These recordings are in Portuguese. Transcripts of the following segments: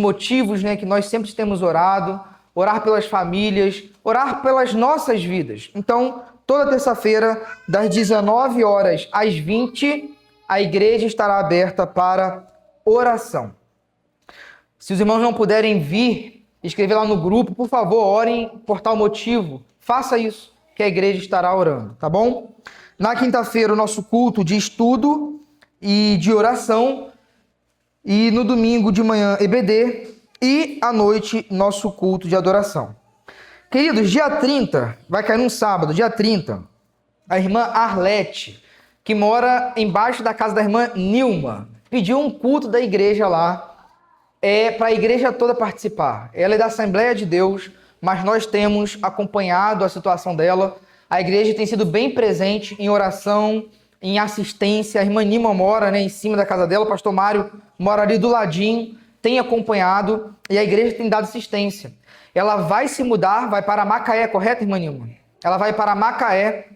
motivos, né, que nós sempre temos orado, orar pelas famílias, orar pelas nossas vidas. Então, toda terça-feira, das 19 horas às 20, a igreja estará aberta para oração. Se os irmãos não puderem vir, escrever lá no grupo, por favor, orem por tal motivo. Faça isso, que a igreja estará orando, tá bom? Na quinta-feira, o nosso culto de estudo e de oração. E no domingo de manhã, EBD. E à noite, nosso culto de adoração. Queridos, dia 30, vai cair num sábado, dia 30, a irmã Arlete, que mora embaixo da casa da irmã Nilma, pediu um culto da igreja lá, para a igreja toda participar. Ela é da Assembleia de Deus, mas nós temos acompanhado a situação dela. A igreja tem sido bem presente em oração, em assistência. A irmã Nilma mora, né, em cima da casa dela, o pastor Mário mora ali do ladinho, tem acompanhado e a igreja tem dado assistência. Ela vai se mudar, vai para Macaé, correto, irmã Nilma? Ela vai para Macaé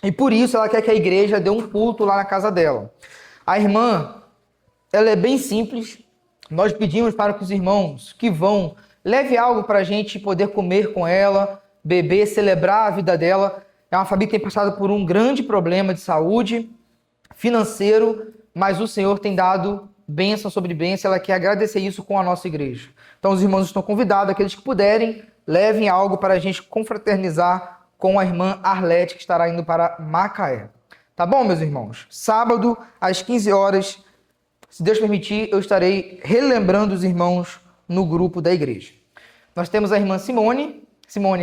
e por isso ela quer que a igreja dê um culto lá na casa dela. A irmã, ela é bem simples. Nós pedimos para que os irmãos que vão, leve algo para a gente poder comer com ela, beber, celebrar a vida dela. É uma família que tem passado por um grande problema de saúde, financeiro, mas o Senhor tem dado bênção sobre bênção. Ela quer agradecer isso com a nossa igreja. Então os irmãos estão convidados, aqueles que puderem, levem algo para a gente confraternizar com a irmã Arlete, que estará indo para Macaé. Tá bom, meus irmãos? Sábado, às 15 horas, se Deus permitir, eu estarei relembrando os irmãos no grupo da igreja. Nós temos a irmã Simone,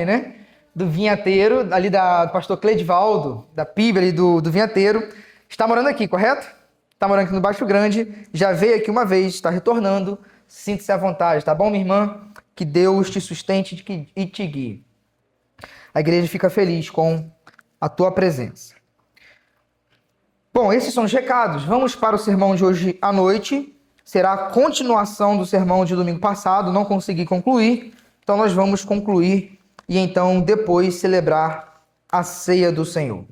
né? Do Vinhateiro, ali do pastor Cledivaldo, da PIB ali do Vinhateiro. Está morando aqui, correto? Está morando aqui no Baixo Grande. Já veio aqui uma vez, está retornando. Sinta-se à vontade, tá bom, minha irmã? Que Deus te sustente e te guie. A igreja fica feliz com a tua presença. Bom, esses são os recados. Vamos para o sermão de hoje à noite. Será a continuação do sermão de domingo passado. Não consegui concluir, então nós vamos concluir e então depois celebrar a ceia do Senhor.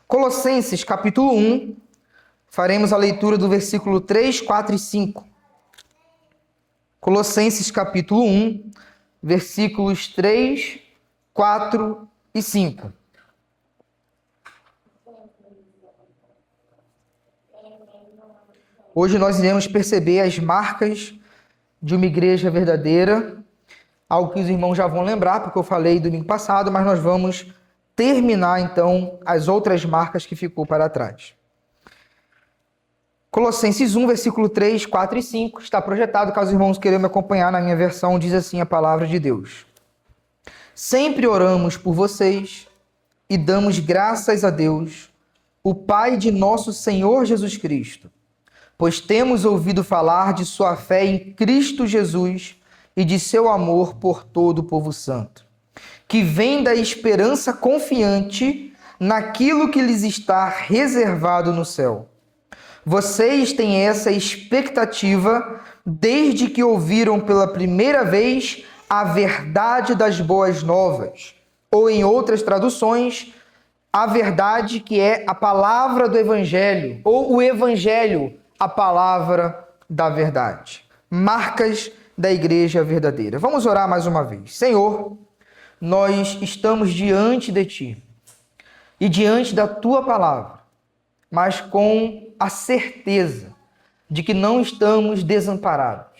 Colossenses capítulo 1, faremos a leitura do versículo 3, 4 e 5. Colossenses capítulo 1, versículos 3, 4 e 5. Hoje nós iremos perceber as marcas de uma igreja verdadeira, algo que os irmãos já vão lembrar, porque eu falei domingo passado, mas nós vamos terminar então as outras marcas que ficou para trás. Colossenses 1, versículo 3, 4 e 5, está projetado, caso os irmãos queiram me acompanhar, na minha versão diz assim a palavra de Deus. Sempre oramos por vocês e damos graças a Deus, o Pai de nosso Senhor Jesus Cristo, pois temos ouvido falar de sua fé em Cristo Jesus e de seu amor por todo o povo santo, que vem da esperança confiante naquilo que lhes está reservado no céu. Vocês têm essa expectativa desde que ouviram pela primeira vez a verdade das boas novas, ou em outras traduções, a verdade que é a palavra do Evangelho, ou o Evangelho, a palavra da verdade. Marcas da igreja verdadeira. Vamos orar mais uma vez. Senhor, nós estamos diante de Ti e diante da Tua palavra, mas com a certeza de que não estamos desamparados.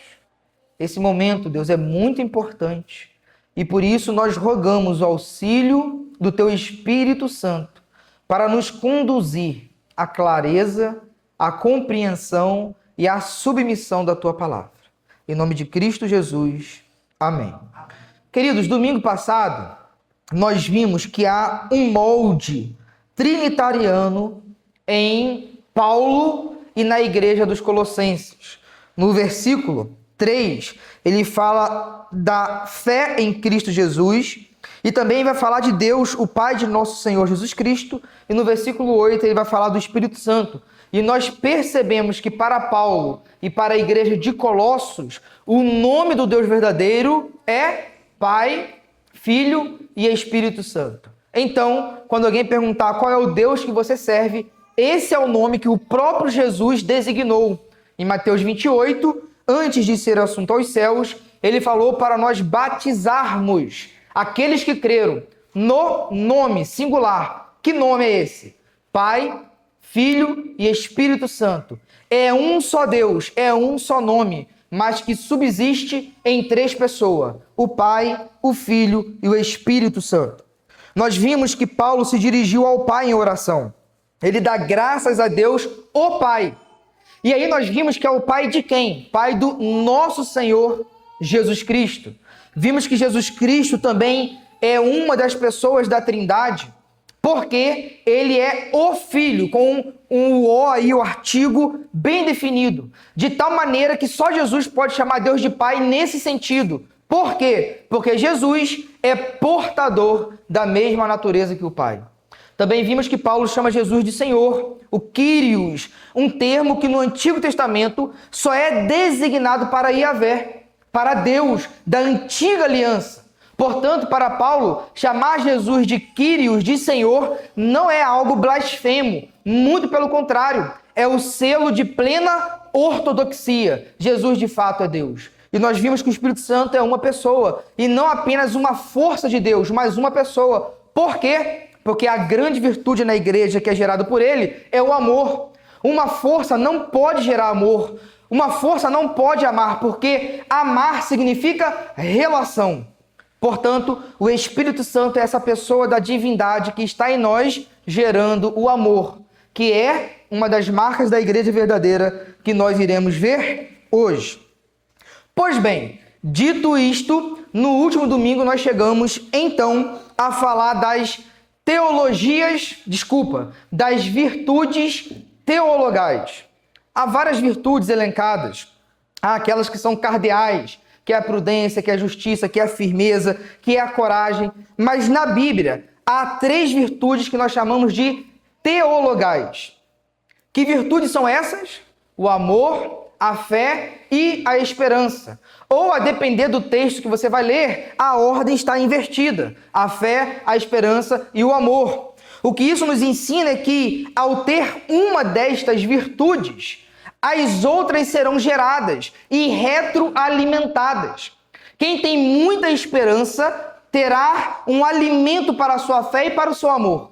Esse momento, Deus, é muito importante e por isso nós rogamos o auxílio do Teu Espírito Santo para nos conduzir à clareza, à compreensão e à submissão da Tua palavra. Em nome de Cristo Jesus. Amém. Queridos, domingo passado, nós vimos que há um molde trinitariano em Paulo e na igreja dos Colossenses. No versículo 3, ele fala da fé em Cristo Jesus e também vai falar de Deus, o Pai de nosso Senhor Jesus Cristo. E no versículo 8, ele vai falar do Espírito Santo. E nós percebemos que para Paulo e para a igreja de Colossos, o nome do Deus verdadeiro é Pai, Filho e Espírito Santo. Então, quando alguém perguntar qual é o Deus que você serve, esse é o nome que o próprio Jesus designou. Em Mateus 28, antes de ser assunto aos céus, ele falou para nós batizarmos aqueles que creram no nome singular. Que nome é esse? Pai, Filho e Espírito Santo. É um só Deus, é um só nome, mas que subsiste em três pessoas: o Pai, o Filho e o Espírito Santo. Nós vimos que Paulo se dirigiu ao Pai em oração. Ele dá graças a Deus, o Pai. E aí nós vimos que é o Pai de quem? Pai do nosso Senhor Jesus Cristo. Vimos que Jesus Cristo também é uma das pessoas da Trindade, porque ele é o Filho, com um O aí, o artigo bem definido, de tal maneira que só Jesus pode chamar Deus de Pai nesse sentido. Por quê? Porque Jesus é portador da mesma natureza que o Pai. Também vimos que Paulo chama Jesus de Senhor, o Kyrios, um termo que no Antigo Testamento só é designado para Yahvé, para Deus da antiga aliança. Portanto, para Paulo, chamar Jesus de Kyrios, de Senhor, não é algo blasfemo, muito pelo contrário, é o selo de plena ortodoxia. Jesus de fato é Deus. E nós vimos que o Espírito Santo é uma pessoa, e não apenas uma força de Deus, mas uma pessoa. Por quê? Porque a grande virtude na igreja que é gerada por ele é o amor. Uma força não pode gerar amor. Uma força não pode amar, porque amar significa relação. Portanto, o Espírito Santo é essa pessoa da divindade que está em nós gerando o amor, que é uma das marcas da igreja verdadeira que nós iremos ver hoje. Pois bem, dito isto, no último domingo nós chegamos então a falar das das virtudes teologais. Há várias virtudes elencadas. Há aquelas que são cardeais, que é a prudência, que é a justiça, que é a firmeza, que é a coragem. Mas na Bíblia há três virtudes que nós chamamos de teologais. Que virtudes são essas? O amor, a fé e a esperança. Ou, a depender do texto que você vai ler, a ordem está invertida. A fé, a esperança e o amor. O que isso nos ensina é que, ao ter uma destas virtudes, as outras serão geradas e retroalimentadas. Quem tem muita esperança terá um alimento para a sua fé e para o seu amor.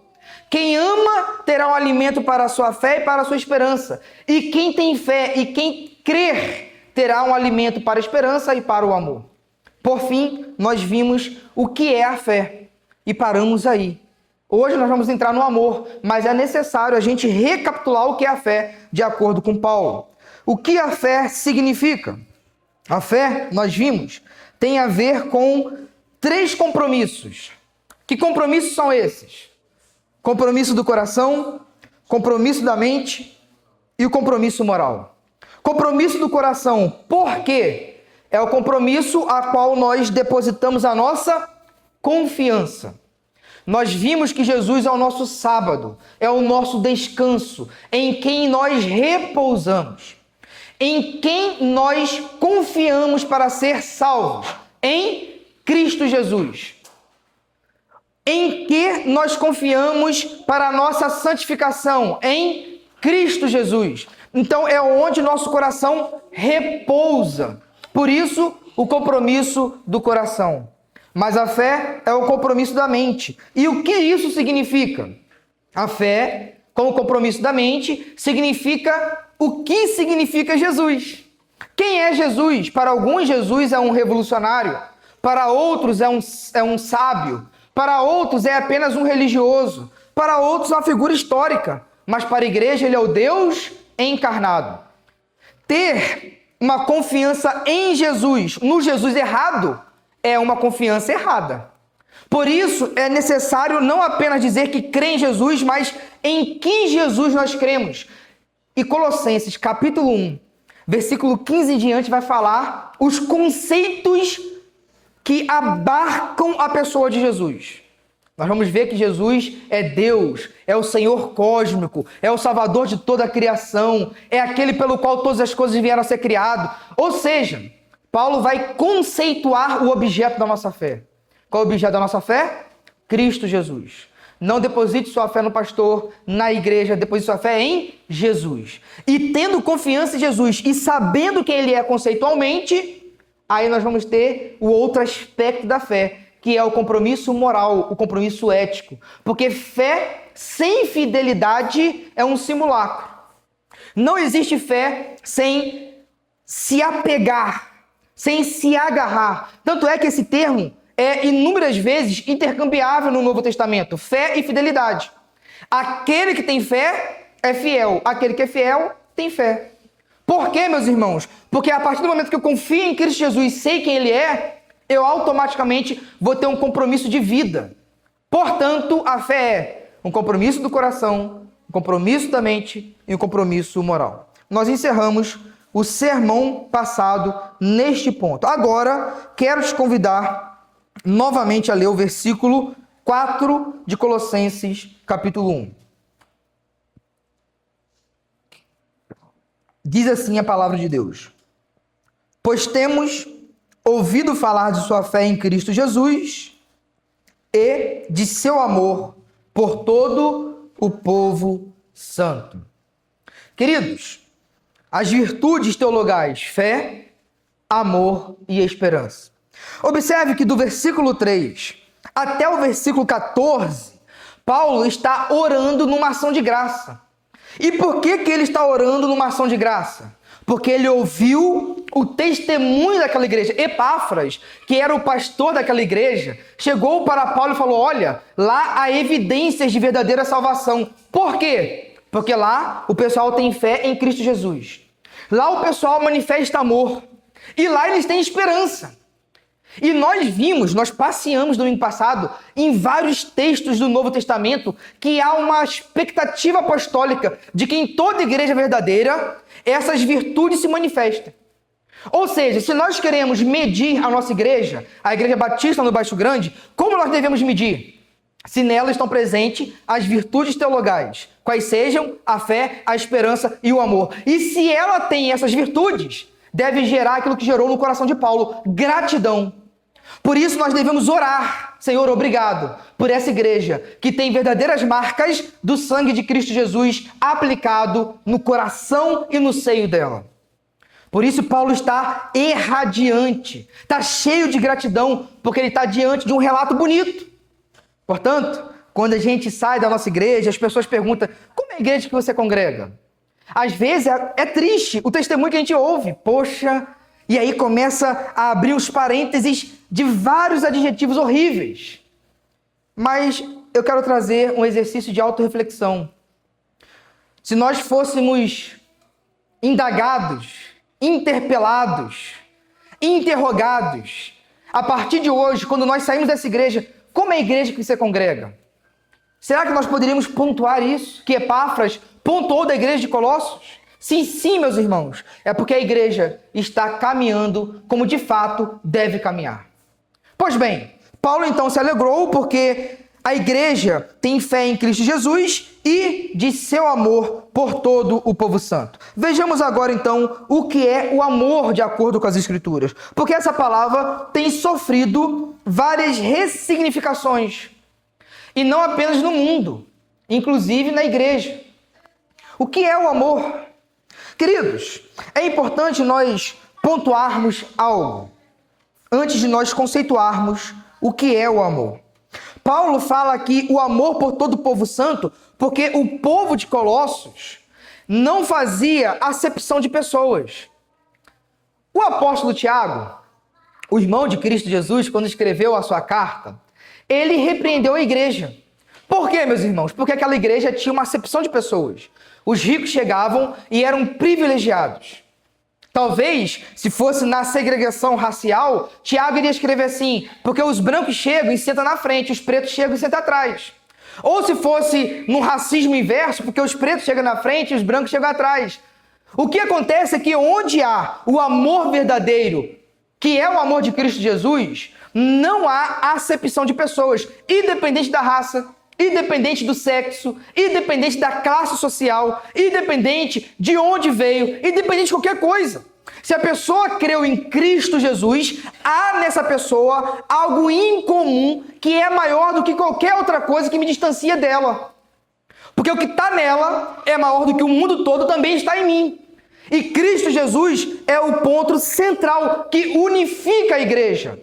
Quem ama terá um alimento para a sua fé e para a sua esperança. E quem tem fé e quem crer terá um alimento para a esperança e para o amor. Por fim, nós vimos o que é a fé e paramos aí. Hoje nós vamos entrar no amor, mas é necessário a gente recapitular o que é a fé de acordo com Paulo. O que a fé significa? A fé, nós vimos, tem a ver com três compromissos. Que compromissos são esses? Compromisso do coração, compromisso da mente e o compromisso moral. Compromisso do coração, por quê? É o compromisso a qual nós depositamos a nossa confiança. Nós vimos que Jesus é o nosso sábado, é o nosso descanso, em quem nós repousamos, em quem nós confiamos para ser salvos, em Cristo Jesus. Em que nós confiamos para a nossa santificação? Em Cristo Jesus. Então é onde nosso coração repousa. Por isso, o compromisso do coração. Mas a fé é o compromisso da mente. E o que isso significa? A fé, como compromisso da mente, significa o que significa Jesus. Quem é Jesus? Para alguns, Jesus é um revolucionário. Para outros, é um sábio. Para outros, é apenas um religioso. Para outros, uma figura histórica. Mas para a igreja, ele é o Deus encarnado. Ter uma confiança em Jesus, no Jesus errado, é uma confiança errada. Por isso, é necessário não apenas dizer que crê em Jesus, mas em que Jesus nós cremos. E Colossenses, capítulo 1, versículo 15 em diante, vai falar os conceitos que abarcam a pessoa de Jesus. Nós vamos ver que Jesus é Deus, é o Senhor cósmico, é o Salvador de toda a criação, é aquele pelo qual todas as coisas vieram a ser criadas. Ou seja, Paulo vai conceituar o objeto da nossa fé. Qual é o objeto da nossa fé? Cristo Jesus. Não deposite sua fé no pastor, na igreja, deposite sua fé em Jesus. E tendo confiança em Jesus e sabendo quem ele é conceitualmente, aí nós vamos ter o outro aspecto da fé, que é o compromisso moral, o compromisso ético. Porque fé sem fidelidade é um simulacro. Não existe fé sem se apegar, sem se agarrar. Tanto é que esse termo é inúmeras vezes intercambiável no Novo Testamento. Fé e fidelidade. Aquele que tem fé é fiel. Aquele que é fiel tem fé. Por quê, meus irmãos? Porque a partir do momento que eu confio em Cristo Jesus e sei quem ele é, eu automaticamente vou ter um compromisso de vida. Portanto, a fé é um compromisso do coração, um compromisso da mente e um compromisso moral. Nós encerramos o sermão passado neste ponto. Agora, quero te convidar novamente a ler o versículo 4 de Colossenses, capítulo 1. Diz assim a palavra de Deus: pois temos ouvido falar de sua fé em Cristo Jesus e de seu amor por todo o povo santo. Queridos, as virtudes teologais, fé, amor e esperança. Observe que do versículo 3 até o versículo 14, Paulo está orando numa ação de graça. E por que ele está orando numa ação de graça? Porque ele ouviu o testemunho daquela igreja. Epáfras, que era o pastor daquela igreja, chegou para Paulo e falou: olha, lá há evidências de verdadeira salvação. Por quê? Porque lá o pessoal tem fé em Cristo Jesus. Lá o pessoal manifesta amor. E lá eles têm esperança. E nós passeamos domingo passado em vários textos do Novo Testamento que há uma expectativa apostólica de que em toda igreja verdadeira essas virtudes se manifestam. Ou seja, se nós queremos medir a nossa igreja, a Igreja Batista no Baixo Grande, como nós devemos medir? Se nela estão presentes as virtudes teologais, quais sejam a fé, a esperança e o amor. E se ela tem essas virtudes, deve gerar aquilo que gerou no coração de Paulo: gratidão. Por isso nós devemos orar: Senhor, obrigado por essa igreja que tem verdadeiras marcas do sangue de Cristo Jesus aplicado no coração e no seio dela. Por isso Paulo está irradiante, está cheio de gratidão, porque ele está diante de um relato bonito. Portanto, quando a gente sai da nossa igreja, as pessoas perguntam: como é a igreja que você congrega? Às vezes é triste o testemunho que a gente ouve. Poxa, e aí começa a abrir os parênteses de vários adjetivos horríveis. Mas eu quero trazer um exercício de autorreflexão. Se nós fôssemos indagados, interpelados, interrogados, a partir de hoje, quando nós saímos dessa igreja, como é a igreja que você congrega? Será que nós poderíamos pontuar isso? Que Epáfras pontuou da igreja de Colossos? Sim, meus irmãos. É porque a igreja está caminhando como de fato deve caminhar. Pois bem, Paulo então se alegrou porque a igreja tem fé em Cristo Jesus e de seu amor por todo o povo santo. Vejamos agora então o que é o amor de acordo com as Escrituras. Porque essa palavra tem sofrido várias ressignificações. E não apenas no mundo, inclusive na igreja. O que é o amor? Queridos, é importante nós pontuarmos algo antes de nós conceituarmos o que é o amor. Paulo fala aqui o amor por todo o povo santo, porque o povo de Colossos não fazia acepção de pessoas. O apóstolo Tiago, o irmão de Cristo Jesus, quando escreveu a sua carta, ele repreendeu a igreja. Por quê, meus irmãos? Porque aquela igreja tinha uma acepção de pessoas. Os ricos chegavam e eram privilegiados. Talvez, se fosse na segregação racial, Tiago iria escrever assim: porque os brancos chegam e sentam na frente, os pretos chegam e sentam atrás. Ou se fosse no racismo inverso, porque os pretos chegam na frente e os brancos chegam atrás. O que acontece é que onde há o amor verdadeiro, que é o amor de Cristo Jesus, não há acepção de pessoas, independente da raça, independente do sexo, independente da classe social, independente de onde veio, independente de qualquer coisa. Se a pessoa creu em Cristo Jesus, há nessa pessoa algo incomum que é maior do que qualquer outra coisa que me distancia dela. Porque o que está nela é maior do que o mundo todo também está em mim. E Cristo Jesus é o ponto central que unifica a igreja.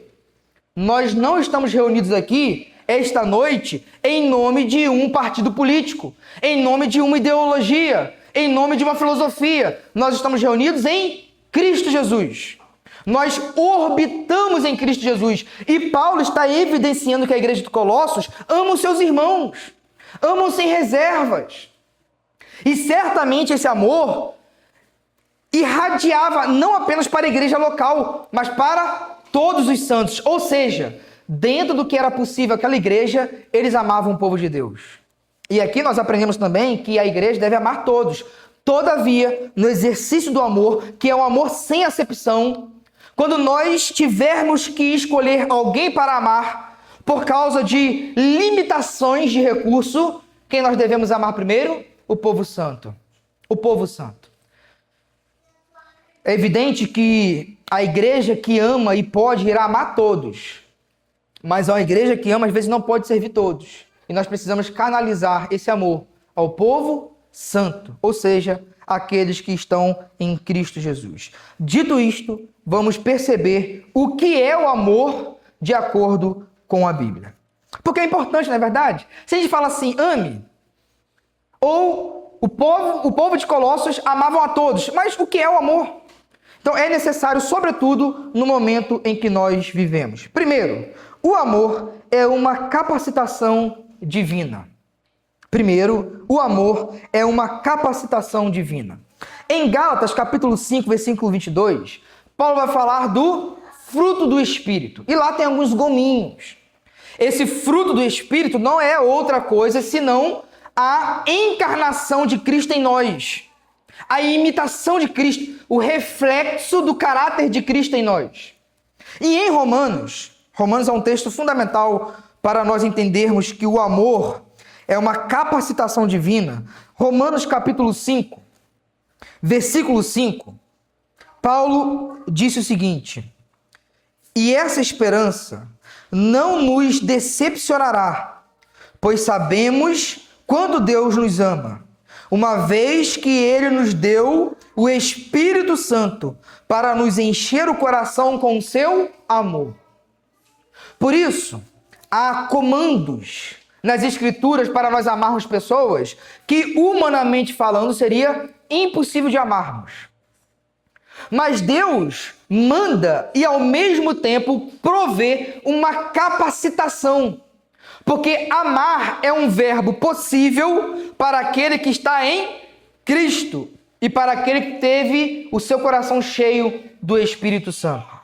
Nós não estamos reunidos aqui esta noite em nome de um partido político, em nome de uma ideologia, em nome de uma filosofia. Nós estamos reunidos em Cristo Jesus. Nós orbitamos em Cristo Jesus. E Paulo está evidenciando que a igreja de Colossos ama os seus irmãos, ama sem reservas. E certamente esse amor irradiava não apenas para a igreja local, mas para todos os santos. Ou seja, dentro do que era possível aquela igreja, eles amavam o povo de Deus. E aqui nós aprendemos também que a igreja deve amar todos. Todavia, no exercício do amor, que é um amor sem acepção, quando nós tivermos que escolher alguém para amar por causa de limitações de recurso, quem nós devemos amar primeiro? O povo santo. O povo santo. É evidente que a igreja que ama e pode irá amar todos. Mas a igreja que ama às vezes não pode servir todos. E nós precisamos canalizar esse amor ao povo santo, ou seja, aqueles que estão em Cristo Jesus. Dito isto, vamos perceber o que é o amor de acordo com a Bíblia. Porque é importante, não é verdade? Se a gente fala assim, ame, ou o povo de Colossos amavam a todos, mas o que é o amor? Então é necessário, sobretudo, no momento em que nós vivemos. Primeiro, o amor é uma capacitação divina. Primeiro, o amor é uma capacitação divina. Em Gálatas, capítulo 5, versículo 22, Paulo vai falar do fruto do Espírito. E lá tem alguns gominhos. Esse fruto do Espírito não é outra coisa senão a encarnação de Cristo em nós. A imitação de Cristo, o reflexo do caráter de Cristo em nós. E em Romanos é um texto fundamental para nós entendermos que o amor é uma capacitação divina. Romanos capítulo 5, versículo 5, Paulo disse o seguinte: e essa esperança não nos decepcionará, pois sabemos quanto Deus nos ama, uma vez que Ele nos deu o Espírito Santo para nos encher o coração com o seu amor. Por isso, há comandos nas Escrituras para nós amarmos pessoas que, humanamente falando, seria impossível de amarmos. Mas Deus manda e, ao mesmo tempo, provê uma capacitação. Porque amar é um verbo possível para aquele que está em Cristo e para aquele que teve o seu coração cheio do Espírito Santo.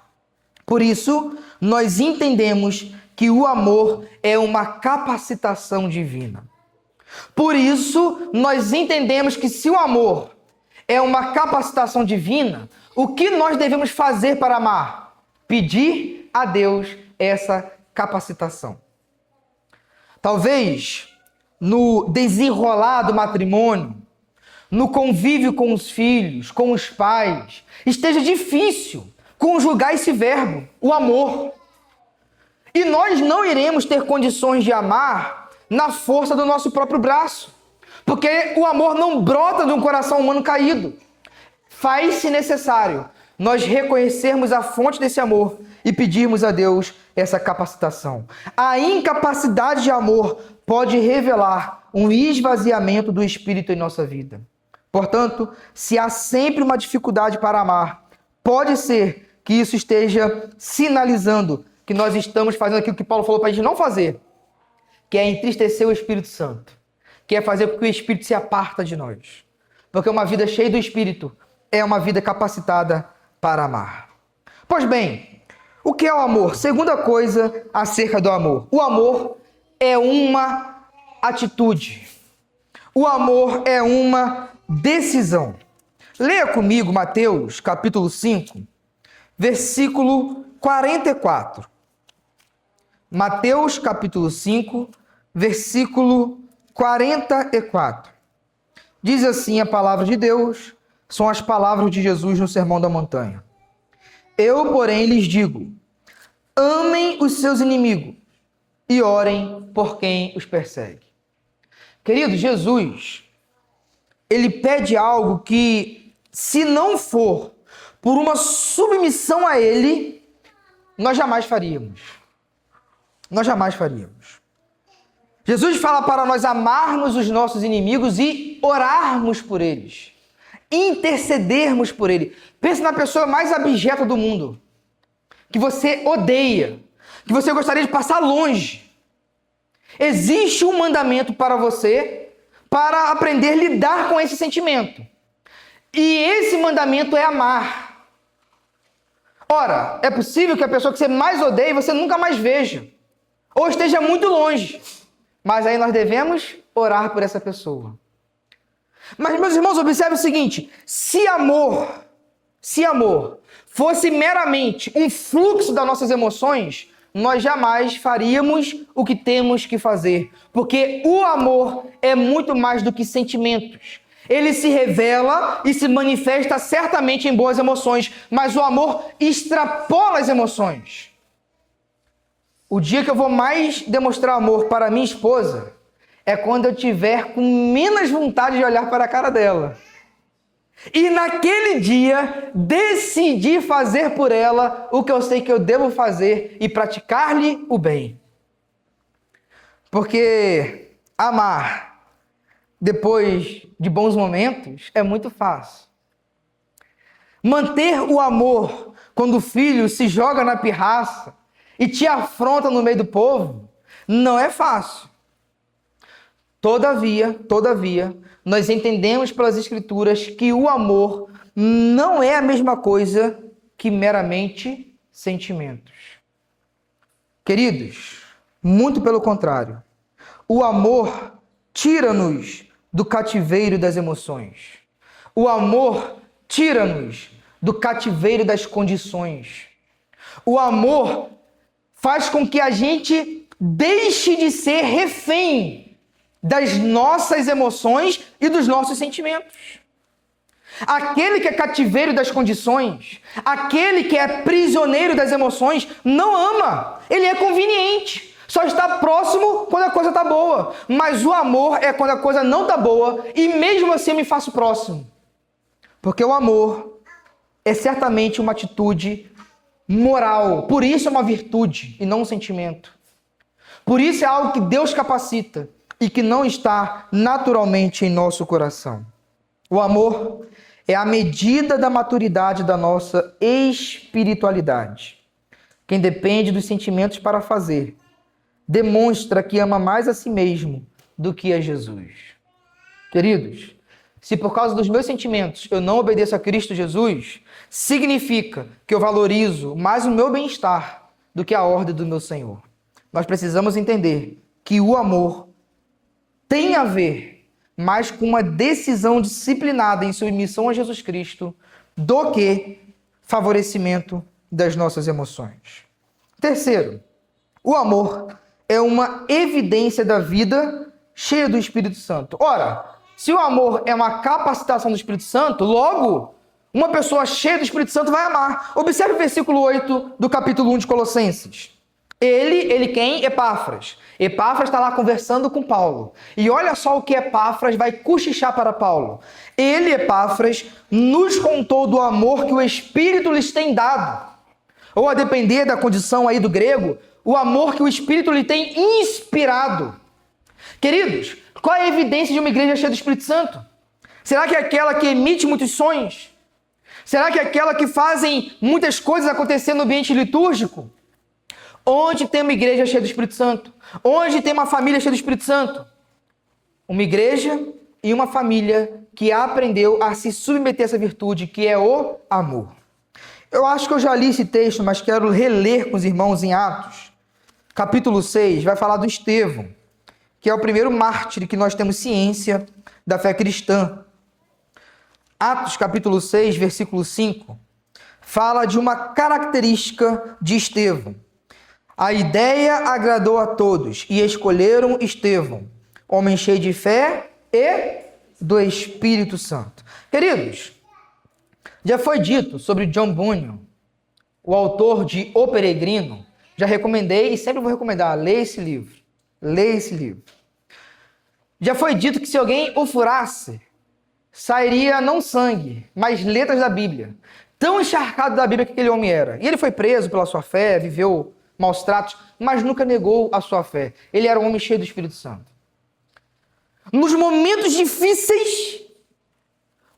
Por isso, nós entendemos que o amor é uma capacitação divina. Por isso, nós entendemos que se o amor é uma capacitação divina, o que nós devemos fazer para amar? Pedir a Deus essa capacitação. Talvez no desenrolar do matrimônio, no convívio com os filhos, com os pais, esteja difícil conjugar esse verbo, o amor. E nós não iremos ter condições de amar na força do nosso próprio braço, porque o amor não brota de um coração humano caído. Faz-se necessário nós reconhecermos a fonte desse amor e pedirmos a Deus essa capacitação. A incapacidade de amor pode revelar um esvaziamento do Espírito em nossa vida. Portanto, se há sempre uma dificuldade para amar, pode ser que isso esteja sinalizando que nós estamos fazendo aquilo que Paulo falou para a gente não fazer, que é entristecer o Espírito Santo, que é fazer com que o Espírito se aparta de nós. Porque uma vida cheia do Espírito é uma vida capacitada para amar. Pois bem, o que é o amor? Segunda coisa acerca do amor. O amor é uma atitude. O amor é uma decisão. Leia comigo Mateus, capítulo 5, versículo 44. Mateus, capítulo 5, versículo 44. Diz assim a palavra de Deus: são as palavras de Jesus no Sermão da Montanha. Eu, porém, lhes digo, amem os seus inimigos e orem por quem os persegue. Querido, Jesus, ele pede algo que, se não for por uma submissão a ele, nós jamais faríamos. Nós jamais faríamos. Jesus fala para nós amarmos os nossos inimigos e orarmos por eles. Intercedermos por ele. Pense na pessoa mais abjeta do mundo, que você odeia, que você gostaria de passar longe. Existe um mandamento para você para aprender a lidar com esse sentimento. E esse mandamento é amar. Ora, é possível que a pessoa que você mais odeia você nunca mais veja, ou esteja muito longe. Mas aí nós devemos orar por essa pessoa. Mas, meus irmãos, observe o seguinte: se amor fosse meramente um fluxo das nossas emoções, nós jamais faríamos o que temos que fazer. Porque o amor é muito mais do que sentimentos. Ele se revela e se manifesta certamente em boas emoções, mas o amor extrapola as emoções. O dia que eu vou mais demonstrar amor para minha esposa é quando eu tiver com menos vontade de olhar para a cara dela. E naquele dia, decidi fazer por ela o que eu sei que eu devo fazer e praticar-lhe o bem. Porque amar depois de bons momentos é muito fácil. Manter o amor quando o filho se joga na pirraça e te afronta no meio do povo não é fácil. Todavia, nós entendemos pelas Escrituras que o amor não é a mesma coisa que meramente sentimentos. Queridos, muito pelo contrário. O amor tira-nos do cativeiro das emoções. O amor tira-nos do cativeiro das condições. O amor faz com que a gente deixe de ser refém das nossas emoções e dos nossos sentimentos. Aquele que é cativeiro das condições, aquele que é prisioneiro das emoções, não ama. Ele é conveniente. Só está próximo quando a coisa está boa. Mas o amor é quando a coisa não está boa e mesmo assim eu me faço próximo. Porque o amor é certamente uma atitude moral. Por isso é uma virtude e não um sentimento. Por isso é algo que Deus capacita e que não está naturalmente em nosso coração. O amor é a medida da maturidade da nossa espiritualidade. Quem depende dos sentimentos para fazer, demonstra que ama mais a si mesmo do que a Jesus. Queridos, se por causa dos meus sentimentos eu não obedeço a Cristo Jesus, significa que eu valorizo mais o meu bem-estar do que a ordem do meu Senhor. Nós precisamos entender que o amor tem a ver mais com uma decisão disciplinada em submissão a Jesus Cristo do que favorecimento das nossas emoções. Terceiro, o amor é uma evidência da vida cheia do Espírito Santo. Ora, se o amor é uma capacitação do Espírito Santo, logo, uma pessoa cheia do Espírito Santo vai amar. Observe o versículo 8 do capítulo 1 de Colossenses. Ele quem? Epáfras. Epáfras está lá conversando com Paulo. E olha só o que Epáfras vai cochichar para Paulo. Ele, Epáfras, nos contou do amor que o Espírito lhes tem dado. Ou a depender da condição aí do grego, o amor que o Espírito lhe tem inspirado. Queridos, qual é a evidência de uma igreja cheia do Espírito Santo? Será que é aquela que emite muitos sonhos? Será que é aquela que fazem muitas coisas acontecer no ambiente litúrgico? Onde tem uma igreja cheia do Espírito Santo? Onde tem uma família cheia do Espírito Santo? Uma igreja e uma família que aprendeu a se submeter a essa virtude, que é o amor. Eu acho que eu já li esse texto, mas quero reler com os irmãos em Atos. Capítulo 6, vai falar do Estevão, que é o primeiro mártir que nós temos ciência da fé cristã. Atos, capítulo 6, versículo 5, fala de uma característica de Estevão. A ideia agradou a todos e escolheram Estevão, homem cheio de fé e do Espírito Santo. Queridos, Já foi dito sobre John Bunyan, o autor de O Peregrino. Já recomendei e sempre vou recomendar, leia esse livro. Leia esse livro. Já foi dito que se alguém o furasse, sairia não sangue, mas letras da Bíblia. Tão encharcado da Bíblia que aquele homem era. E ele foi preso pela sua fé, viveu maus tratos, mas nunca negou a sua fé. Ele era um homem cheio do Espírito Santo. Nos momentos difíceis,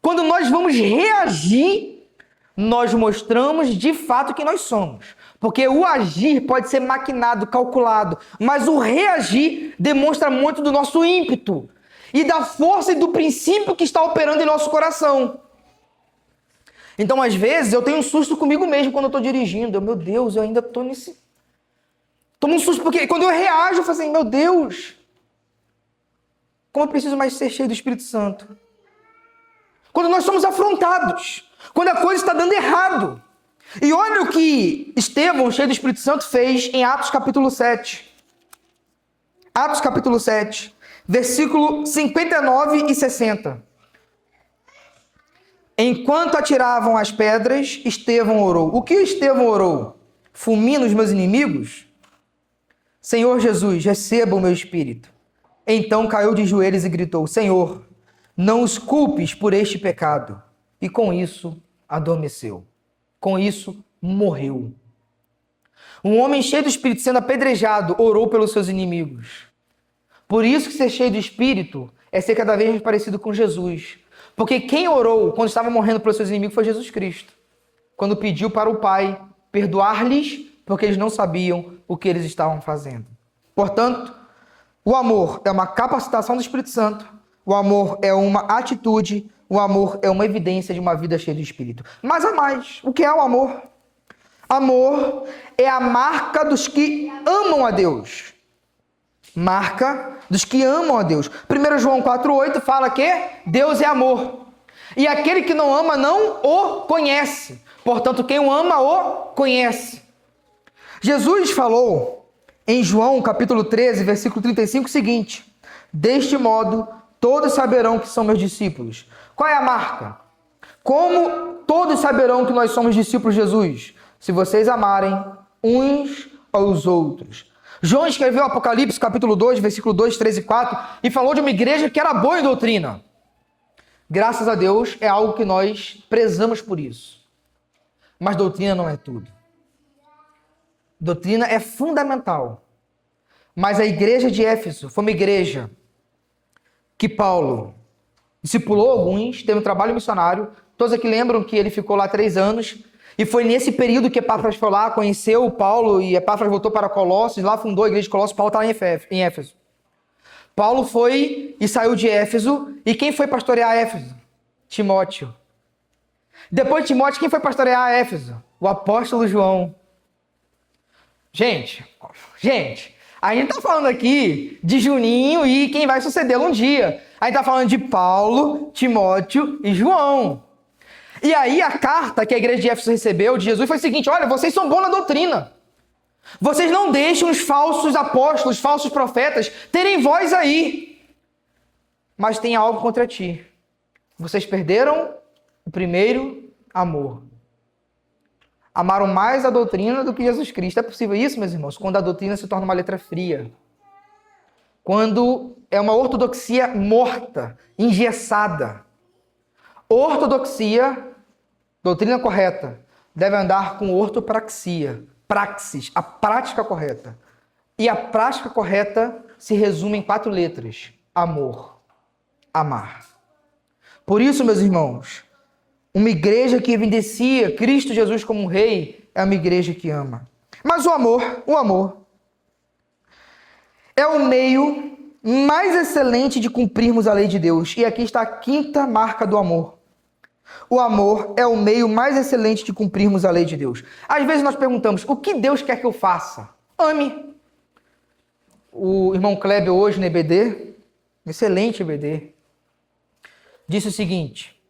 quando nós vamos reagir, nós mostramos de fato quem nós somos. Porque o agir pode ser maquinado, calculado, mas o reagir demonstra muito do nosso ímpeto e da força e do princípio que está operando em nosso coração. Então, às vezes, eu tenho um susto comigo mesmo quando eu estou dirigindo. Meu Deus, eu ainda estou nesse... Tomo um susto porque quando eu reajo, eu falo assim, meu Deus, como eu preciso mais ser cheio do Espírito Santo. Quando nós somos afrontados, quando a coisa está dando errado. E olha o que Estevão, cheio do Espírito Santo, fez em Atos capítulo 7. Atos capítulo 7, versículo 59 e 60. Enquanto atiravam as pedras, Estevão orou. O que Estevão orou? Fulmina os meus inimigos? Senhor Jesus, receba o meu espírito. Então caiu de joelhos e gritou, Senhor, não os culpes por este pecado. E com isso adormeceu. Com isso morreu. Um homem cheio do Espírito sendo apedrejado orou pelos seus inimigos. Por isso que ser cheio do Espírito é ser cada vez mais parecido com Jesus. Porque quem orou quando estava morrendo pelos seus inimigos foi Jesus Cristo. Quando pediu para o Pai perdoar-lhes, porque eles não sabiam o que eles estavam fazendo. Portanto, o amor é uma capacitação do Espírito Santo, o amor é uma atitude, o amor é uma evidência de uma vida cheia do Espírito. Mas há mais. O que é o amor? Amor é a marca dos que amam a Deus. Marca dos que amam a Deus. 1 João 4,8 fala que Deus é amor. E aquele que não ama não o conhece. Portanto, quem o ama o conhece. Jesus falou em João capítulo 13, versículo 35 o seguinte: deste modo, todos saberão que são meus discípulos. Qual é a marca? Como todos saberão que nós somos discípulos de Jesus? Se vocês amarem uns aos outros. João escreveu Apocalipse capítulo 2, versículo 2, 3 e 4 e falou de uma igreja que era boa em doutrina. Graças a Deus é algo que nós prezamos por isso. Mas doutrina não é tudo. Doutrina é fundamental. Mas a igreja de Éfeso foi uma igreja que Paulo discipulou alguns, teve um trabalho missionário. Todos aqui lembram que ele ficou lá 3 anos. E foi nesse período que Epáfras foi lá, conheceu Paulo e Epáfras voltou para Colossos, lá fundou a igreja de Colossos. Paulo está lá em Éfeso. Paulo foi e saiu de Éfeso. E quem foi pastorear Éfeso? Timóteo. Depois de Timóteo, quem foi pastorear Éfeso? O apóstolo João. Gente, a gente está falando aqui de Juninho e quem vai sucedê-lo um dia. A gente está falando de Paulo, Timóteo e João. E aí a carta que a igreja de Éfeso recebeu de Jesus foi o seguinte: olha, vocês são bons na doutrina. Vocês não deixam os falsos apóstolos, falsos profetas terem voz aí. Mas tem algo contra ti. Vocês perderam o primeiro amor. Amaram mais a doutrina do que Jesus Cristo. É possível isso, meus irmãos? Quando a doutrina se torna uma letra fria. Quando é uma ortodoxia morta, engessada. Ortodoxia, doutrina correta, deve andar com ortopraxia, praxis, a prática correta. E a prática correta se resume em 4 letras: amor, amar. Por isso, meus irmãos, uma igreja que evidencia Cristo Jesus como um rei é uma igreja que ama. Mas o amor é o meio mais excelente de cumprirmos a lei de Deus. E aqui está a 5ª marca do amor. O amor é o meio mais excelente de cumprirmos a lei de Deus. Às vezes nós perguntamos, o que Deus quer que eu faça? Ame. O irmão Kleber hoje no EBD, excelente EBD, disse o seguinte: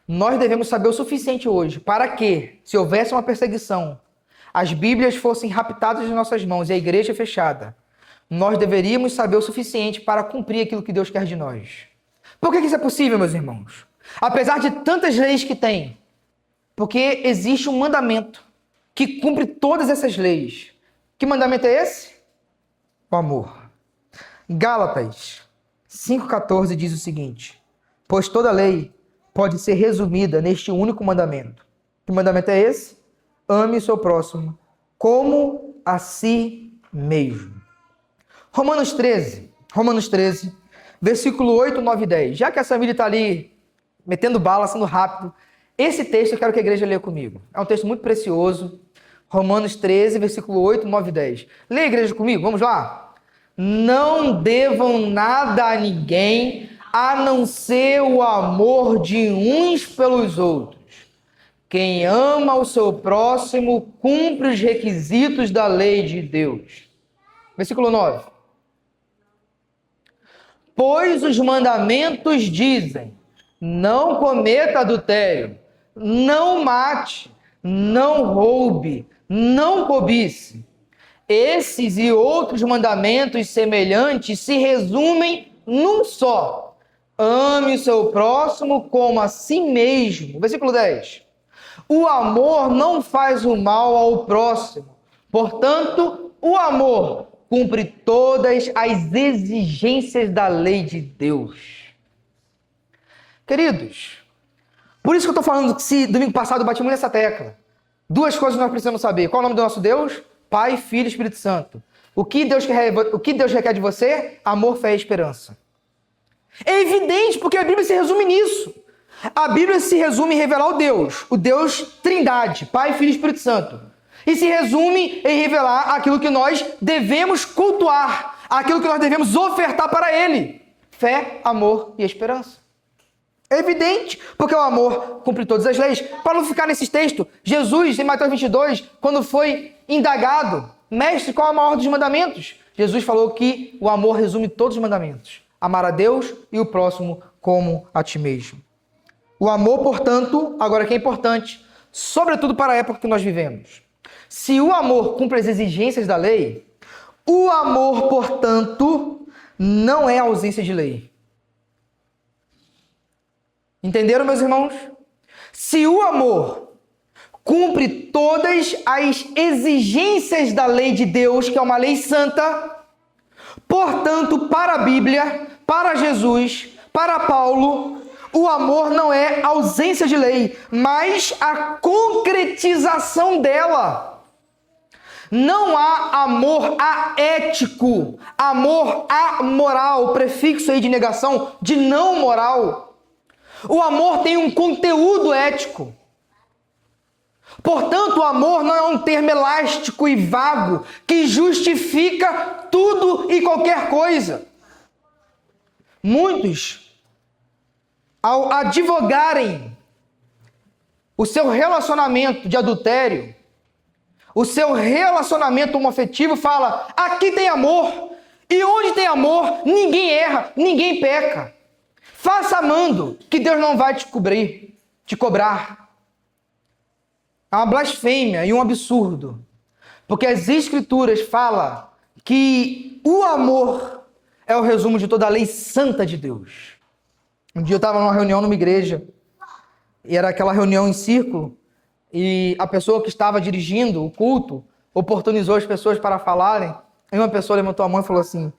nós devemos saber o suficiente hoje para que, se houvesse uma perseguição, as Bíblias fossem raptadas de nossas mãos e a igreja fechada, nós deveríamos saber o suficiente para cumprir aquilo que Deus quer de nós. Por que isso é possível, meus irmãos? Apesar de tantas leis que tem, Porque existe um mandamento que cumpre todas essas leis. Que mandamento é esse? O amor. Gálatas 5,14 diz o seguinte: pois toda lei pode ser resumida neste único mandamento. Que mandamento é esse? Ame o seu próximo como a si mesmo. Romanos 13, versículo 8, 9 e 10. Já que a Samira está ali metendo bala, sendo rápido, esse texto eu quero que a igreja leia comigo. É um texto muito precioso. Romanos 13, versículo 8, 9 e 10. Leia a igreja comigo, vamos lá. Não devam nada a ninguém, a não ser o amor de uns pelos outros. Quem ama o seu próximo cumpre os requisitos da lei de Deus. Versículo 9. Pois os mandamentos dizem: não cometa adultério, não mate, não roube, não cobice. Esses e outros mandamentos semelhantes se resumem num só: ame o seu próximo como a si mesmo. Versículo 10. O amor não faz o mal ao próximo. Portanto, o amor cumpre todas as exigências da lei de Deus. Queridos, por isso que eu estou falando que se domingo passado eu bati muito nessa tecla. Duas coisas nós precisamos saber. Qual é o nome do nosso Deus? Pai, Filho e Espírito Santo. O que Deus requer de você? Amor, fé e esperança. É evidente, porque a Bíblia se resume nisso. A Bíblia se resume em revelar o Deus Trindade, Pai, Filho e Espírito Santo. E se resume em revelar aquilo que nós devemos cultuar, aquilo que nós devemos ofertar para Ele. Fé, amor e esperança. É evidente, porque o amor cumpre todas as leis. Para não ficar nesses textos, Jesus, em Mateus 22, quando foi indagado, mestre, qual é o maior dos mandamentos? Jesus falou que o amor resume todos os mandamentos. Amar a Deus e o próximo como a ti mesmo. O amor, portanto, agora que é importante, sobretudo para a época que nós vivemos. Se o amor cumpre as exigências da lei, o amor, portanto, não é ausência de lei. Entenderam, meus irmãos? Se o amor cumpre todas as exigências da lei de Deus, que é uma lei santa, portanto, para a Bíblia, para Jesus, para Paulo, o amor não é ausência de lei, mas a concretização dela. Não há amor aético, amor amoral, prefixo aí de negação, de não moral. O amor tem um conteúdo ético. Portanto, o amor não é um termo elástico e vago que justifica tudo e qualquer coisa. Muitos, ao advogarem o seu relacionamento de adultério, o seu relacionamento homoafetivo, fala: aqui tem amor, e onde tem amor, ninguém erra, ninguém peca. Faça amando, que Deus não vai te cobrar. É uma blasfêmia e um absurdo, porque as Escrituras falam que o amor é o resumo de toda a lei santa de Deus. Um dia eu estava numa reunião numa igreja, e era aquela reunião em círculo, e a pessoa que estava dirigindo o culto oportunizou as pessoas para falarem, e uma pessoa levantou a mão e falou assim: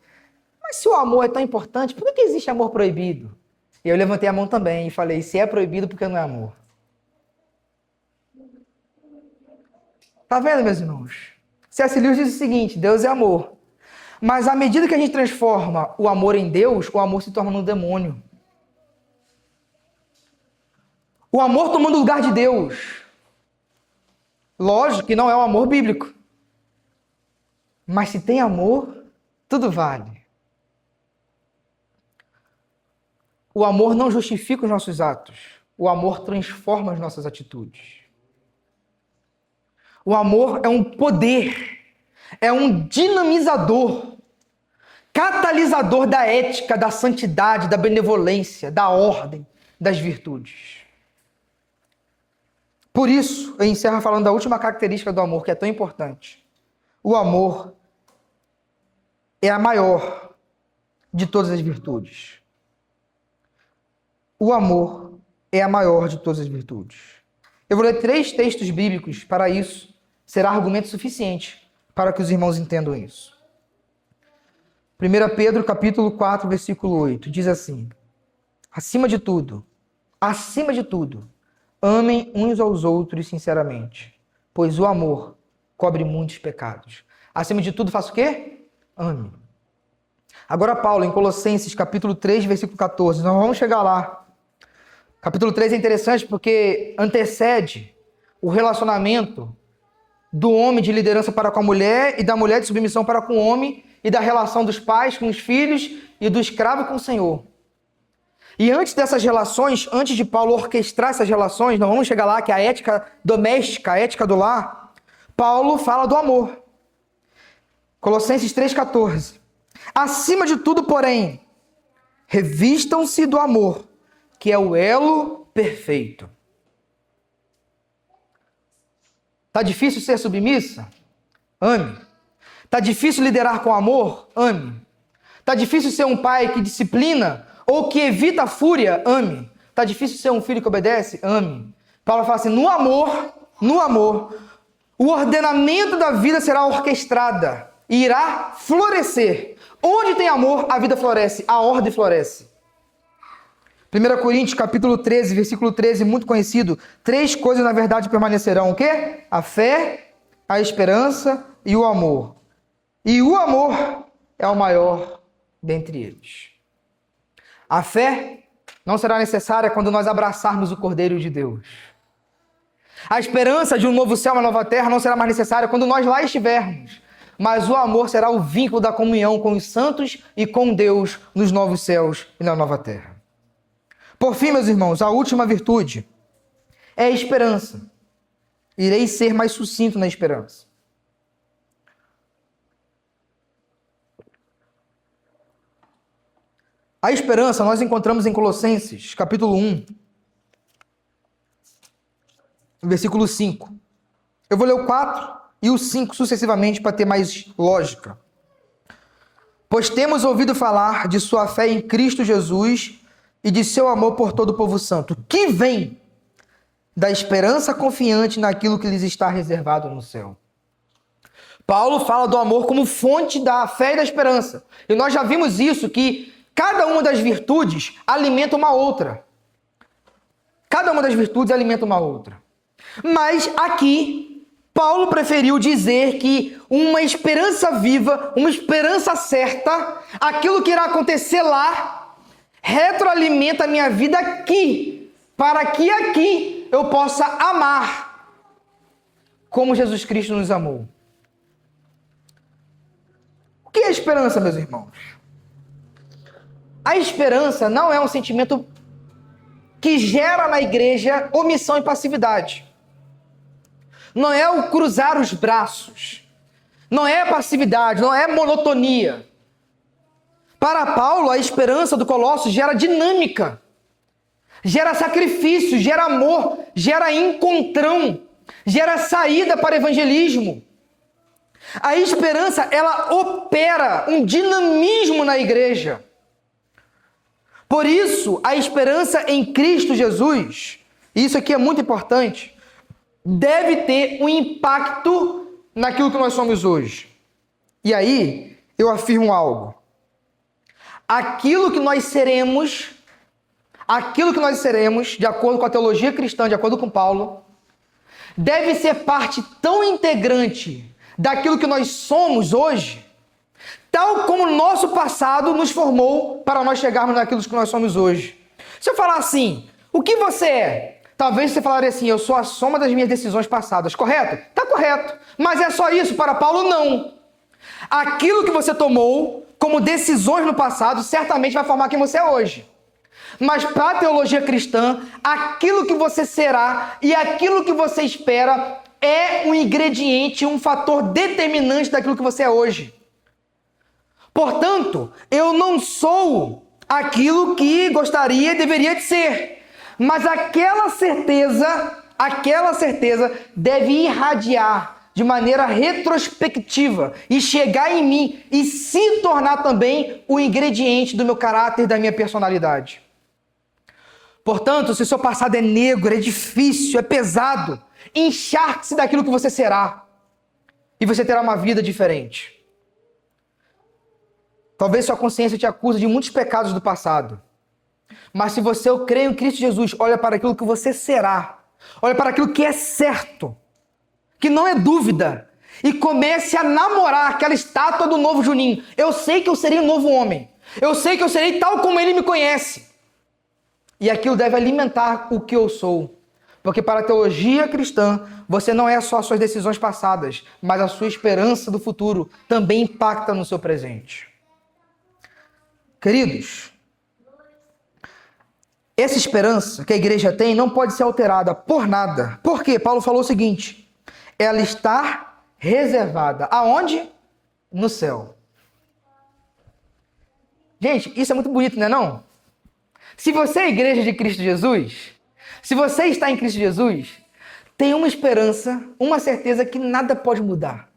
mas se o amor é tão importante, por que existe amor proibido? E eu levantei a mão também e falei: se é proibido, por que não é amor? Tá vendo, meus irmãos? C.S. Lewis diz o seguinte: Deus é amor. Mas à medida que a gente transforma o amor em Deus, o amor se torna um demônio. O amor tomando o lugar de Deus. Lógico que não é o amor bíblico. Mas se tem amor, tudo vale. O amor não justifica os nossos atos. O amor transforma as nossas atitudes. O amor é um poder, é um dinamizador, catalisador da ética, da santidade, da benevolência, da ordem, das virtudes. Por isso, eu encerro falando da última característica do amor, que é tão importante. O amor é a maior de todas as virtudes. O amor é a maior de todas as virtudes. Eu vou ler 3 textos bíblicos para isso. Será argumento suficiente para que os irmãos entendam isso. 1 Pedro capítulo 4, versículo 8, diz assim: acima de tudo, amem uns aos outros sinceramente, pois o amor cobre muitos pecados. Acima de tudo, faça o quê? Ame. Agora Paulo, em Colossenses capítulo 3, versículo 14, nós vamos chegar lá. Capítulo 3 é interessante porque antecede o relacionamento do homem de liderança para com a mulher e da mulher de submissão para com o homem e da relação dos pais com os filhos e do escravo com o Senhor. E antes dessas relações, antes de Paulo orquestrar essas relações, nós vamos chegar lá, que é a ética doméstica, a ética do lar, Paulo fala do amor. Colossenses 3,14. Acima de tudo, porém, revistam-se do amor, que é o elo perfeito. Tá difícil ser submissa? Ame. Tá difícil liderar com amor? Ame. Tá difícil ser um pai que disciplina ou que evita a fúria? Ame. Tá difícil ser um filho que obedece? Ame. Paulo fala assim, no amor, o ordenamento da vida será orquestrada e irá florescer. Onde tem amor, a vida floresce, a ordem floresce. 1 Coríntios capítulo 13, versículo 13, muito conhecido. 3 coisas na verdade permanecerão. O quê? A fé, a esperança e o amor. E o amor é o maior dentre eles. A fé não será necessária quando nós abraçarmos o Cordeiro de Deus. A esperança de um novo céu e uma nova terra não será mais necessária quando nós lá estivermos. Mas o amor será o vínculo da comunhão com os santos e com Deus nos novos céus e na nova terra. Por fim, meus irmãos, a última virtude é a esperança. Irei ser mais sucinto na esperança. A esperança nós encontramos em Colossenses, capítulo 1, versículo 5. Eu vou ler o 4 e o 5 sucessivamente para ter mais lógica. Pois temos ouvido falar de sua fé em Cristo Jesus e de seu amor por todo o povo santo, que vem da esperança confiante naquilo que lhes está reservado no céu. Paulo fala do amor como fonte da fé e da esperança. E nós já vimos isso, que cada uma das virtudes alimenta uma outra. Cada uma das virtudes alimenta uma outra. Mas aqui, Paulo preferiu dizer que uma esperança viva, uma esperança certa, aquilo que irá acontecer lá, retroalimenta a minha vida aqui, para que aqui eu possa amar como Jesus Cristo nos amou. O que é esperança, meus irmãos? A esperança não é um sentimento que gera na igreja omissão e passividade. Não é o cruzar os braços. Não é passividade, não é monotonia. Para Paulo, a esperança do Colossos gera dinâmica, gera sacrifício, gera amor, gera encontrão, gera saída para evangelismo. A esperança, ela opera um dinamismo na igreja. Por isso, a esperança em Cristo Jesus, e isso aqui é muito importante, deve ter um impacto naquilo que nós somos hoje. E aí, eu afirmo algo. Aquilo que nós seremos, de acordo com a teologia cristã, de acordo com Paulo, deve ser parte tão integrante daquilo que nós somos hoje, tal como o nosso passado nos formou para nós chegarmos naquilo que nós somos hoje. Se eu falar assim, o que você é? Talvez você falaria assim, eu sou a soma das minhas decisões passadas, correto? Está correto. Mas é só isso? Para Paulo, não. Aquilo que você tomou como decisões no passado, certamente vai formar quem você é hoje. Mas para a teologia cristã, aquilo que você será e aquilo que você espera é um ingrediente, um fator determinante daquilo que você é hoje. Portanto, eu não sou aquilo que gostaria e deveria de ser. Mas aquela certeza deve irradiar de maneira retrospectiva e chegar em mim e se tornar também o ingrediente do meu caráter e da minha personalidade. Portanto, se o seu passado é negro, é difícil, é pesado, encharque-se daquilo que você será. E você terá uma vida diferente. Talvez sua consciência te acuse de muitos pecados do passado. Mas se você crê em Cristo Jesus, olha para aquilo que você será. Olha para aquilo que é certo. Que não é dúvida. E comece a namorar aquela estátua do novo Juninho. Eu sei que eu serei um novo homem. Eu sei que eu serei tal como ele me conhece. E aquilo deve alimentar o que eu sou. Porque para a teologia cristã, você não é só as suas decisões passadas, mas a sua esperança do futuro também impacta no seu presente. Queridos, essa esperança que a igreja tem não pode ser alterada por nada. Por quê? Paulo falou o seguinte: ela está reservada. Aonde? No céu. Gente, isso é muito bonito, não é não? Se você é a igreja de Cristo Jesus, se você está em Cristo Jesus, tem uma esperança, uma certeza que nada pode mudar.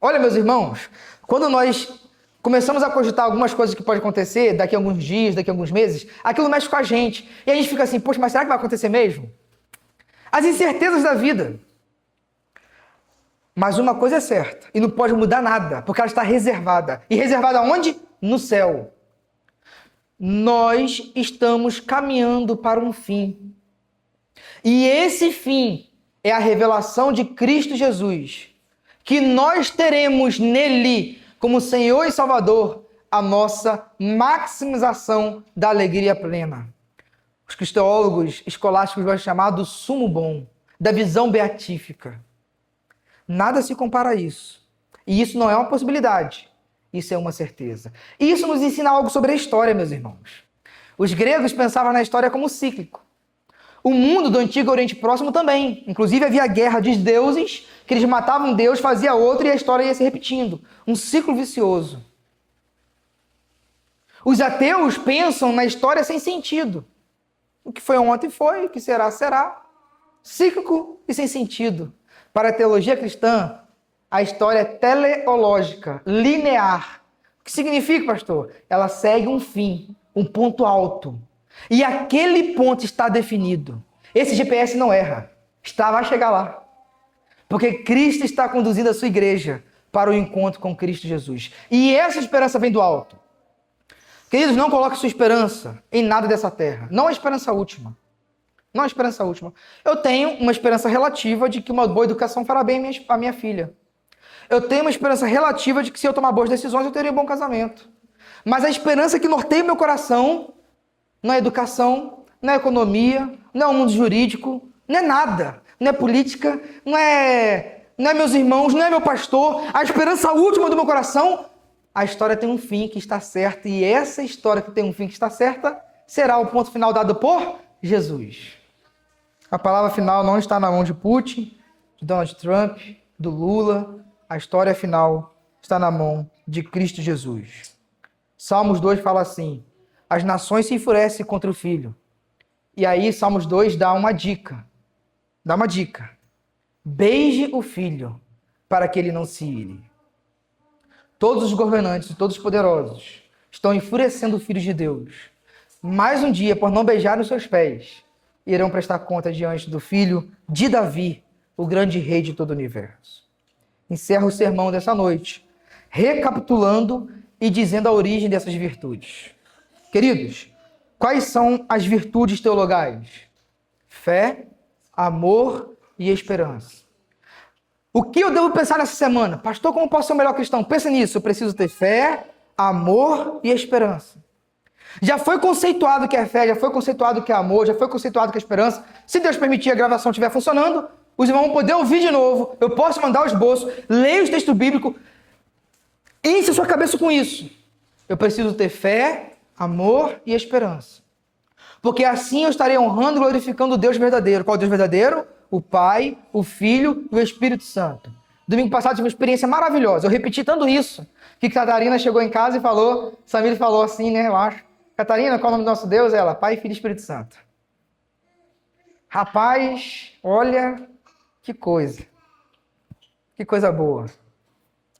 Olha, meus irmãos, quando nós começamos a cogitar algumas coisas que podem acontecer daqui a alguns dias, daqui a alguns meses, aquilo mexe com a gente. E a gente fica assim, poxa, mas será que vai acontecer mesmo? As incertezas da vida. Mas uma coisa é certa, e não pode mudar nada, porque ela está reservada. E reservada onde? No céu. Nós estamos caminhando para um fim. E esse fim é a revelação de Cristo Jesus, que nós teremos nele, como Senhor e Salvador, a nossa maximização da alegria plena. Os cristólogos escolásticos vão chamar do sumo bom, da visão beatífica. Nada se compara a isso. E isso não é uma possibilidade. Isso é uma certeza. E isso nos ensina algo sobre a história, meus irmãos. Os gregos pensavam na história como cíclico. O mundo do Antigo Oriente Próximo também. Inclusive havia guerra de deuses, que eles matavam um deus, fazia outro e a história ia se repetindo. Um ciclo vicioso. Os ateus pensam na história sem sentido. O que foi ontem foi, o que será, será. Cíclico e sem sentido. Para a teologia cristã, a história é teleológica, linear. O que significa, pastor? Ela segue um fim, um ponto alto. E aquele ponto está definido. Esse GPS não erra. Vai chegar lá. Porque Cristo está conduzindo a sua igreja para o encontro com Cristo Jesus. E essa esperança vem do alto. Queridos, não coloque sua esperança em nada dessa terra. Não a esperança última. Não a esperança última. Eu tenho uma esperança relativa de que uma boa educação fará bem a minha filha. Eu tenho uma esperança relativa de que se eu tomar boas decisões, eu terei um bom casamento. Mas a esperança que norteia o meu coração não é educação, não é economia, não é o mundo jurídico, não é nada. Não é política, não é meus irmãos, não é meu pastor. A esperança última do meu coração, a história tem um fim que está certo. E essa história que tem um fim que está certa será o ponto final dado por Jesus. A palavra final não está na mão de Putin, de Donald Trump, do Lula. A história final está na mão de Cristo Jesus. Salmos 2 fala assim: as nações se enfurecem contra o Filho. E aí Salmos 2 dá uma dica. Dá uma dica. Beije o Filho para que ele não se ire. Todos os governantes e todos os poderosos estão enfurecendo o Filho de Deus. Mais um dia, por não beijar os seus pés, irão prestar conta diante do Filho de Davi, o grande rei de todo o universo. Encerro o sermão dessa noite, recapitulando e dizendo a origem dessas virtudes. Queridos, quais são as virtudes teologais? Fé, amor e esperança. O que eu devo pensar nessa semana? Pastor, como posso ser o melhor cristão? Pensa nisso, eu preciso ter fé, amor e esperança. Já foi conceituado que é fé, já foi conceituado que é amor, já foi conceituado que é esperança. Se Deus permitir a gravação estiver funcionando, os irmãos vão poder ouvir de novo, eu posso mandar o esboço, leia o texto bíblico, enche a sua cabeça com isso. Eu preciso ter fé, amor e esperança. Porque assim eu estarei honrando e glorificando o Deus verdadeiro. Qual é o Deus verdadeiro? O Pai, o Filho e o Espírito Santo. Domingo passado tive uma experiência maravilhosa. Eu repeti tanto isso, que Catarina chegou em casa e falou, Samir falou assim, né, eu acho. Catarina, qual é o nome do nosso Deus? Ela, Pai, Filho e Espírito Santo. Rapaz, olha, que coisa. Que coisa boa.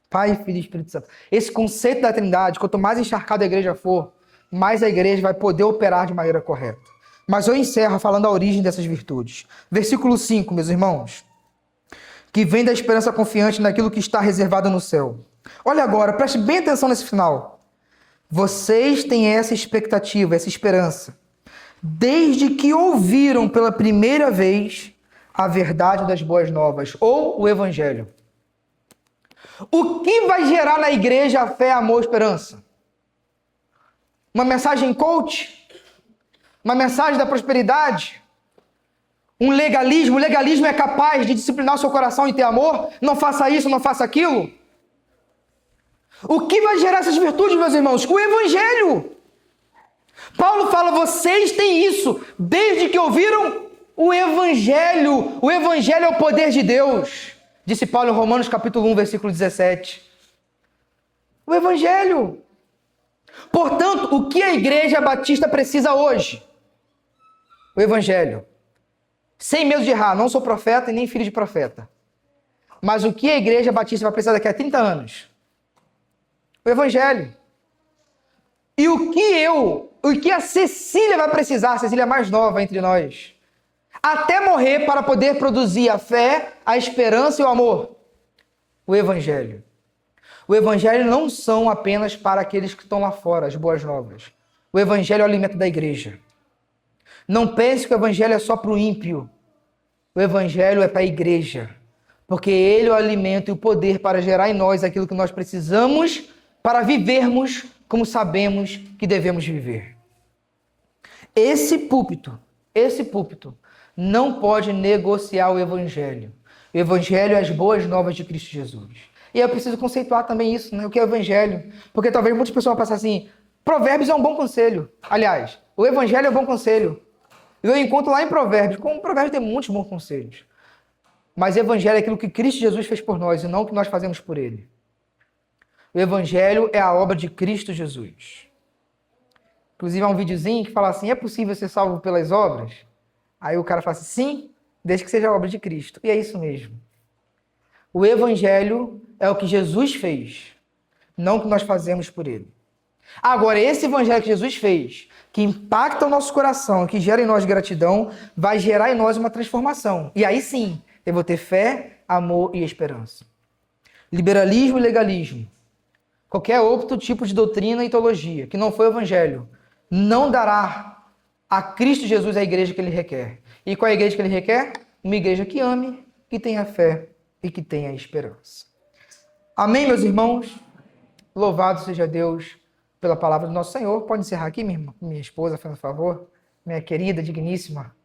Pai, Filho e Espírito Santo. Esse conceito da Trindade, quanto mais encharcada a igreja for, mais a igreja vai poder operar de maneira correta. Mas eu encerro falando a origem dessas virtudes. Versículo 5, meus irmãos. Que vem da esperança confiante naquilo que está reservado no céu. Olha agora, preste bem atenção nesse final. Vocês têm essa expectativa, essa esperança, desde que ouviram pela primeira vez a verdade das boas novas, ou o evangelho. O que vai gerar na igreja a fé, amor, esperança? Uma mensagem coach? Uma mensagem da prosperidade? Um legalismo? O legalismo é capaz de disciplinar o seu coração e ter amor? Não faça isso, não faça aquilo? O que vai gerar essas virtudes, meus irmãos? O evangelho. Paulo fala, vocês têm isso, desde que ouviram o evangelho. O evangelho é o poder de Deus. Disse Paulo em Romanos capítulo 1, versículo 17. O evangelho. Portanto, o que a igreja batista precisa hoje? O evangelho. Sem medo de errar, não sou profeta e nem filho de profeta. Mas o que a igreja batista vai precisar daqui a 30 anos? O evangelho. E o que a Cecília vai precisar, a Cecília mais nova entre nós, até morrer para poder produzir a fé, a esperança e o amor? O evangelho. O evangelho não são apenas para aqueles que estão lá fora, as boas novas. O evangelho é o alimento da igreja. Não pense que o evangelho é só para o ímpio. O evangelho é para a igreja. Porque ele é o alimento e o poder para gerar em nós aquilo que nós precisamos para vivermos como sabemos que devemos viver. Esse púlpito não pode negociar o evangelho. O evangelho é as boas novas de Cristo Jesus. E eu preciso conceituar também isso, né? O que é o evangelho? Porque talvez muitas pessoas vão pensar assim, Provérbios é um bom conselho. Aliás, o evangelho é um bom conselho. Eu encontro lá em Provérbios, como Provérbios tem muitos bons conselhos. Mas o evangelho é aquilo que Cristo Jesus fez por nós e não o que nós fazemos por ele. O evangelho é a obra de Cristo Jesus. Inclusive há um videozinho que fala assim, é possível ser salvo pelas obras? Aí o cara fala assim, sim, desde que seja a obra de Cristo. E é isso mesmo. O evangelho é o que Jesus fez, não o que nós fazemos por ele. Agora, esse evangelho que Jesus fez, que impacta o nosso coração, que gera em nós gratidão, vai gerar em nós uma transformação. E aí sim, eu vou ter fé, amor e esperança. Liberalismo e legalismo, qualquer outro tipo de doutrina e teologia que não foi o evangelho, não dará a Cristo Jesus a igreja que ele requer. E qual é a igreja que ele requer? Uma igreja que ame, que tenha fé e que tenha esperança. Amém, meus irmãos? Louvado seja Deus pela palavra do nosso Senhor. Pode encerrar aqui, minha esposa, fazendo favor? Minha querida, digníssima